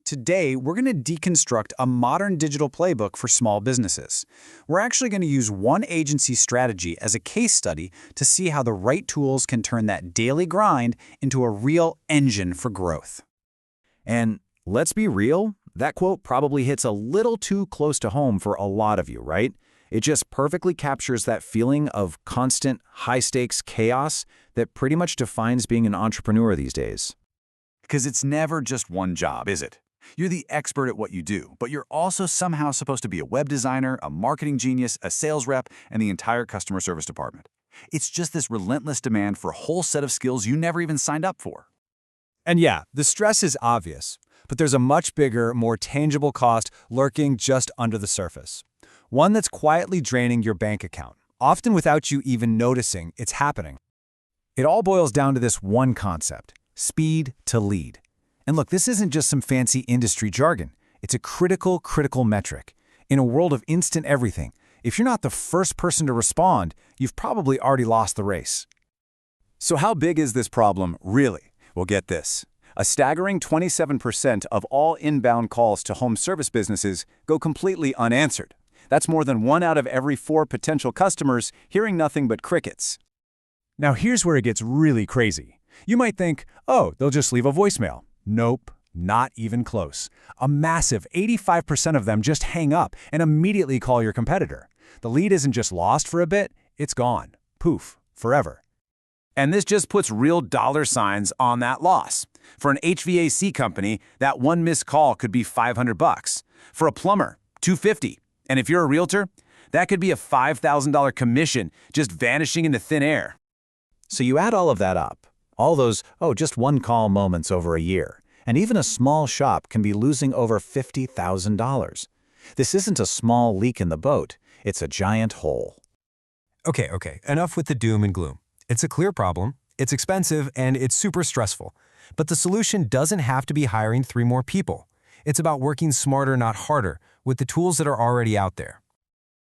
Today, we're going to deconstruct a modern digital playbook for small businesses. We're actually going to use one agency strategy as a case study to see how the right tools can turn that daily grind into a real engine for growth. And let's be real, that quote probably hits a little too close to home for a lot of you, right? It just perfectly captures that feeling of constant, high-stakes chaos that pretty much defines being an entrepreneur these days. Because it's never just one job, is it? You're the expert at what you do, but you're also somehow supposed to be a web designer, a marketing genius, a sales rep, and the entire customer service department. It's just this relentless demand for a whole set of skills you never even signed up for. And yeah, the stress is obvious, but there's a much bigger, more tangible cost lurking just under the surface. One that's quietly draining your bank account, often without you even noticing it's happening. It all boils down to this one concept: speed to lead. And look, this isn't just some fancy industry jargon. It's a critical metric. In a world of instant everything, if you're not the first person to respond, you've probably already lost the race. So how big is this problem, really? Well, get this. A staggering 27% of all inbound calls to home service businesses go completely unanswered. That's more than 1 out of every 4 potential customers hearing nothing but crickets. Now here's where it gets really crazy. You might think, oh, they'll just leave a voicemail. Nope, not even close. A massive 85% of them just hang up and immediately call your competitor. The lead isn't just lost for a bit, it's gone. Poof, forever. And this just puts real dollar signs on that loss. For an HVAC company, that one missed call could be $500. For a plumber, $250. And if you're a realtor, that could be a $5,000 commission just vanishing into thin air. So you add all of that up, all those, just one call moments over a year, and even a small shop can be losing over $50,000. This isn't a small leak in the boat, it's a giant hole. Okay, enough with the doom and gloom. It's a clear problem, it's expensive, and it's super stressful. But the solution doesn't have to be hiring 3 more people. It's about working smarter, not harder, with the tools that are already out there.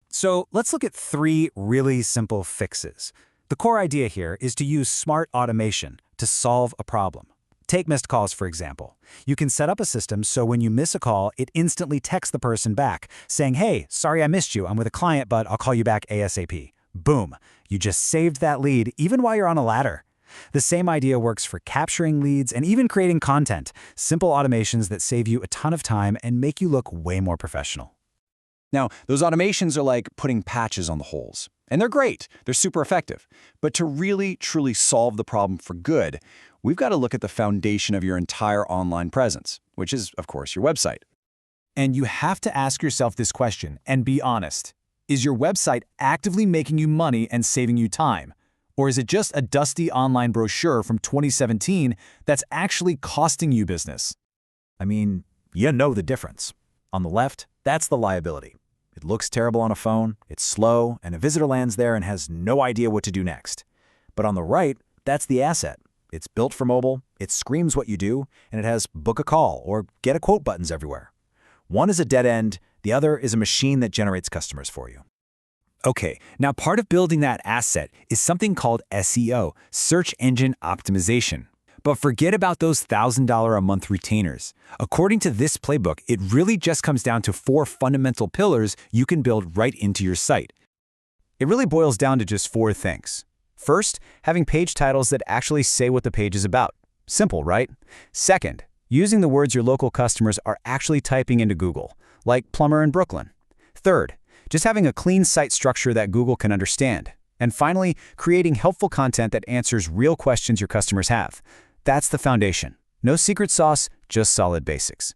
So let's look at 3 really simple fixes. The core idea here is to use smart automation to solve a problem. Take missed calls, for example. You can set up a system so when you miss a call, it instantly texts the person back, saying, hey, sorry I missed you, I'm with a client, but I'll call you back ASAP. Boom, you just saved that lead even while you're on a ladder. The same idea works for capturing leads and even creating content, simple automations that save you a ton of time and make you look way more professional. Now, those automations are like putting patches on the holes. And they're great, they're super effective. But to really, truly solve the problem for good, we've got to look at the foundation of your entire online presence, which is, of course, your website. And you have to ask yourself this question and be honest. Is your website actively making you money and saving you time? Or is it just a dusty online brochure from 2017 that's actually costing you business? I mean, you know the difference. On the left, that's the liability. It looks terrible on a phone, it's slow, and a visitor lands there and has no idea what to do next. But on the right, that's the asset. It's built for mobile, it screams what you do, and it has book a call or get a quote buttons everywhere. One is a dead end, the other is a machine that generates customers for you. Okay, now part of building that asset is something called SEO, search engine optimization. But forget about those $1,000 a month retainers. According to this playbook, it really just comes down to 4 fundamental pillars you can build right into your site. It really boils down to just 4 things. First, having page titles that actually say what the page is about. Simple, right? Second, using the words your local customers are actually typing into Google, like plumber in Brooklyn. Third, just having a clean site structure that Google can understand. And finally, creating helpful content that answers real questions your customers have. That's the foundation. No secret sauce, just solid basics.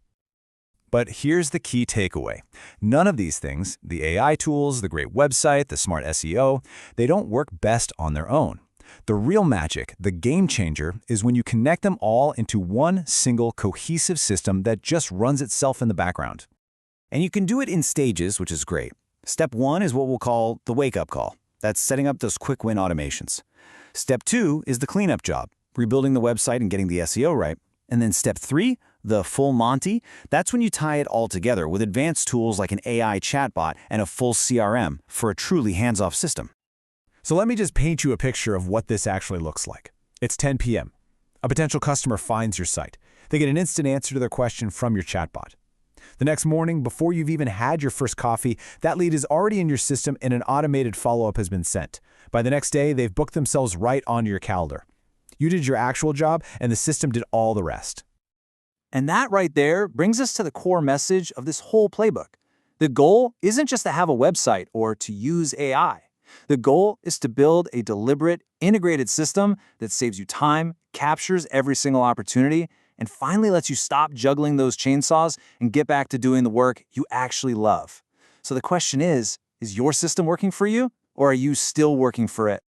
But here's the key takeaway. None of these things, the AI tools, the great website, the smart SEO, they don't work best on their own. The real magic, the game changer, is when you connect them all into one single cohesive system that just runs itself in the background. And you can do it in stages, which is great. Step 1 is what we'll call the wake-up call. That's setting up those quick win automations. Step 2 is the cleanup job, rebuilding the website and getting the SEO right. And then step 3, the full Monty, that's when you tie it all together with advanced tools like an AI chatbot and a full CRM for a truly hands-off system. So let me just paint you a picture of what this actually looks like. It's 10 p.m. A potential customer finds your site. They get an instant answer to their question from your chatbot. The next morning, before you've even had your first coffee, that lead is already in your system and an automated follow-up has been sent. By the next day, they've booked themselves right onto your calendar. You did your actual job, and the system did all the rest. And that right there brings us to the core message of this whole playbook. The goal isn't just to have a website or to use AI. The goal is to build a deliberate, integrated system that saves you time, captures every single opportunity, and finally lets you stop juggling those chainsaws and get back to doing the work you actually love. So the question is your system working for you, or are you still working for it?